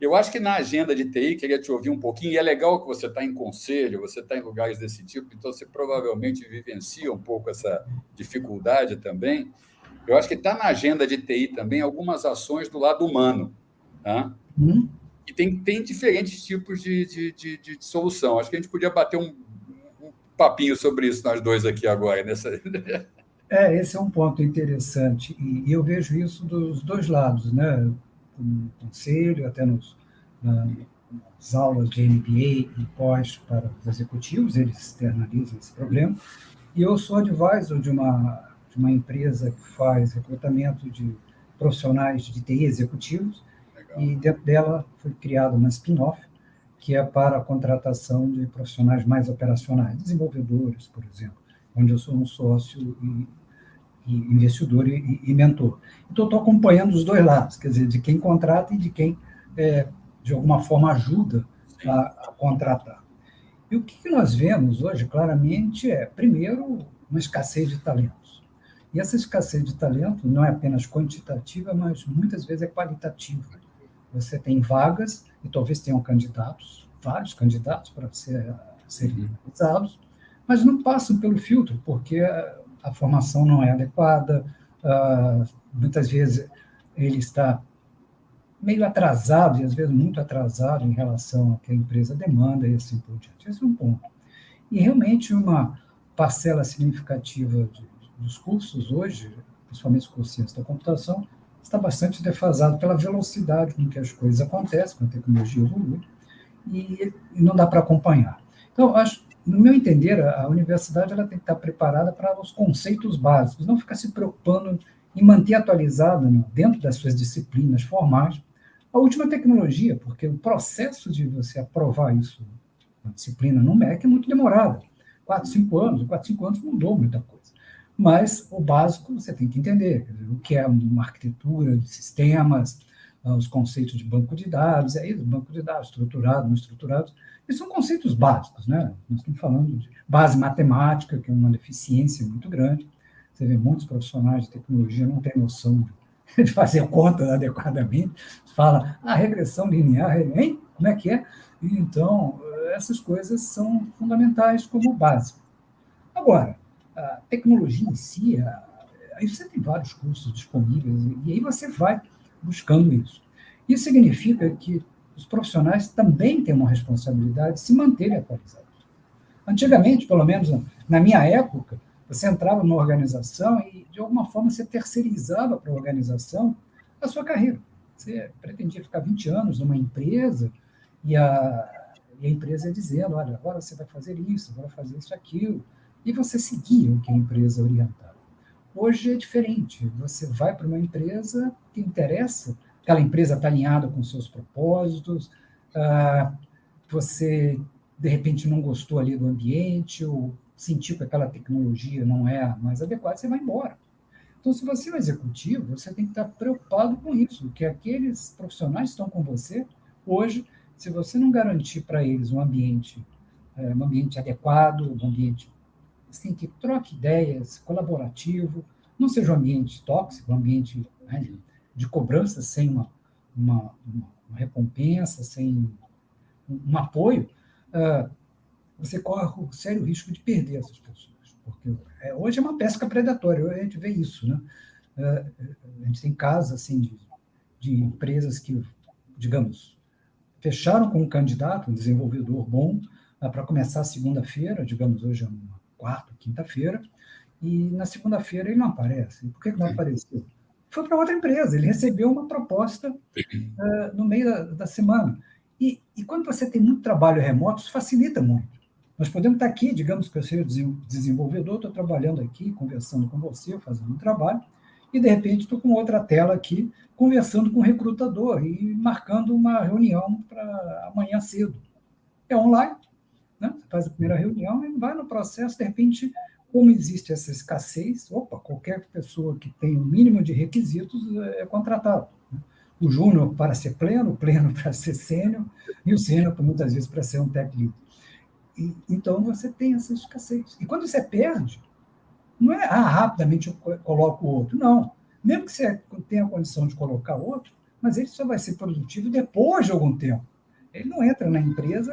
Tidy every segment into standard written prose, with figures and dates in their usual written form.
Eu acho que na agenda de TI, queria te ouvir um pouquinho, e é legal que você está em conselho, você está em lugares desse tipo, então você provavelmente vivencia um pouco essa dificuldade também. Eu acho que está na agenda de TI também algumas ações do lado humano, tá? Hum? E tem diferentes tipos de solução. Acho que a gente podia bater um papinho sobre isso nós dois aqui agora. Esse é um ponto interessante, e eu vejo isso dos dois lados, né? No conselho, até nas aulas de MBA e pós para os executivos, eles externalizam esse problema. E eu sou advisor de uma empresa que faz recrutamento de profissionais de TI executivos, Legal. e dentro dela foi criada uma spin-off, que é para a contratação de profissionais mais operacionais, desenvolvedores, por exemplo, onde eu sou um sócio e investidor e mentor. Então, estou acompanhando os dois lados, quer dizer, de quem contrata e de quem, de alguma forma, ajuda Sim. a contratar. E o que nós vemos hoje, claramente, primeiro, uma escassez de talentos. E essa escassez de talento não é apenas quantitativa, mas muitas vezes é qualitativa. Você tem vagas, e talvez tenham candidatos, vários candidatos para serem analisados, mas não passam pelo filtro, porque a formação não é adequada, muitas vezes ele está meio atrasado, e às vezes muito atrasado em relação ao que a empresa demanda e assim por diante. Esse é um ponto. E realmente uma parcela significativa dos cursos hoje, principalmente os cursos de ciência da computação, está bastante defasado pela velocidade com que as coisas acontecem, com a tecnologia evolui, e não dá para acompanhar. Então, acho, no meu entender, a universidade ela tem que estar preparada para os conceitos básicos, não ficar se preocupando em manter atualizada, né, dentro das suas disciplinas formais, a última tecnologia, porque o processo de você aprovar isso, a disciplina no MEC, é muito demorada. 4, 5 anos, 4, 5 anos mudou muita coisa. Mas o básico você tem que entender, quer dizer, o que é uma arquitetura de sistemas, os conceitos de banco de dados, é isso, banco de dados, estruturado, não estruturado, e são conceitos básicos, né? Nós estamos falando de base matemática, que é uma deficiência muito grande. Você vê muitos profissionais de tecnologia não têm noção de fazer contas adequadamente. Fala, regressão linear, hein? Como é que é? Então, essas coisas são fundamentais como base. Agora, a tecnologia em si, aí você tem vários cursos disponíveis, e aí você vai buscando isso. Isso significa que os profissionais também têm uma responsabilidade de se manterem atualizados. Antigamente, pelo menos na minha época, você entrava numa organização e, de alguma forma, você terceirizava para a organização a sua carreira. Você pretendia ficar 20 anos numa empresa e a empresa ia dizendo, olha, agora você vai fazer isso, agora vai fazer isso, aquilo, e você seguia o que a empresa orientava. Hoje é diferente. Você vai para uma empresa que interessa, aquela empresa está alinhada com seus propósitos, você, de repente, não gostou ali do ambiente, ou sentiu que aquela tecnologia não é a mais adequada, você vai embora. Então, se você é um executivo, você tem que estar preocupado com isso, que aqueles profissionais que estão com você, hoje, se você não garantir para eles um ambiente adequado, um ambiente assim, que troque ideias, colaborativo, não seja um ambiente tóxico, um ambiente, né, de cobrança sem uma recompensa, sem um apoio, você corre o sério risco de perder essas pessoas. Porque hoje é uma pesca predatória, a gente vê isso. Né? A gente tem casos assim, de empresas que, digamos, fecharam com um candidato, um desenvolvedor bom, para começar segunda-feira, digamos, hoje é uma quarta, quinta-feira, e na segunda-feira ele não aparece. Por que não apareceu? Foi para outra empresa, ele recebeu uma proposta no meio da semana. E quando você tem muito trabalho remoto, isso facilita muito. Nós podemos estar aqui, digamos que eu seja desenvolvedor, estou trabalhando aqui, conversando com você, fazendo um trabalho, e de repente estou com outra tela aqui, conversando com o recrutador e marcando uma reunião para amanhã cedo. É online, né? Você faz a primeira reunião e vai no processo, de repente, como existe essa escassez, qualquer pessoa que tem o mínimo de requisitos é contratado. Né? O júnior para ser pleno, o pleno para ser sênior, e o sênior, muitas vezes, para ser um tech lead. Então, você tem essa escassez. E quando você perde, não é, rapidamente eu coloco o outro. Não. Mesmo que você tenha a condição de colocar outro, mas ele só vai ser produtivo depois de algum tempo. Ele não entra na empresa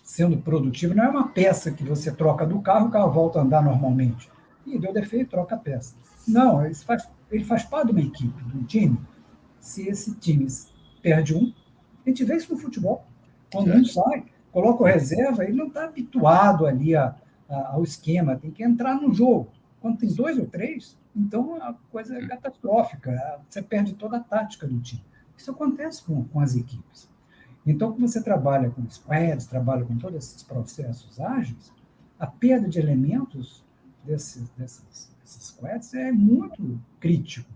sendo produtivo, não é uma peça que você troca do carro, o carro volta a andar normalmente. E deu defeito, troca a peça. Não, ele faz parte de uma equipe, de um time. Se esse time perde um, a gente vê isso no futebol. Quando um sai, coloca o reserva, ele não está habituado ali ao esquema, tem que entrar no jogo. Quando tem 2 ou 3, então a coisa é catastrófica, você perde toda a tática do time. Isso acontece com as equipes. Então, quando você trabalha com squads, trabalha com todos esses processos ágeis, a perda de elementos desses squads é muito crítico.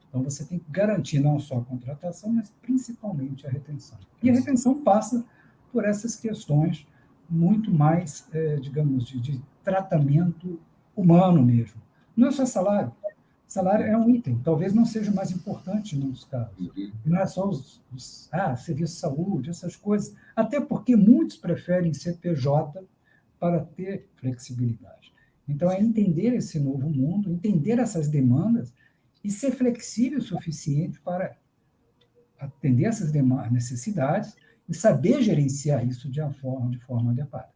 Então, você tem que garantir não só a contratação, mas principalmente a retenção. E a retenção passa por essas questões muito mais, digamos, de tratamento humano mesmo. Não é só salário. Salário é um item, talvez não seja o mais importante em muitos casos. Não é só serviço de saúde, essas coisas. Até porque muitos preferem CPJ para ter flexibilidade. Então, é entender esse novo mundo, entender essas demandas e ser flexível o suficiente para atender essas necessidades e saber gerenciar isso de forma adequada.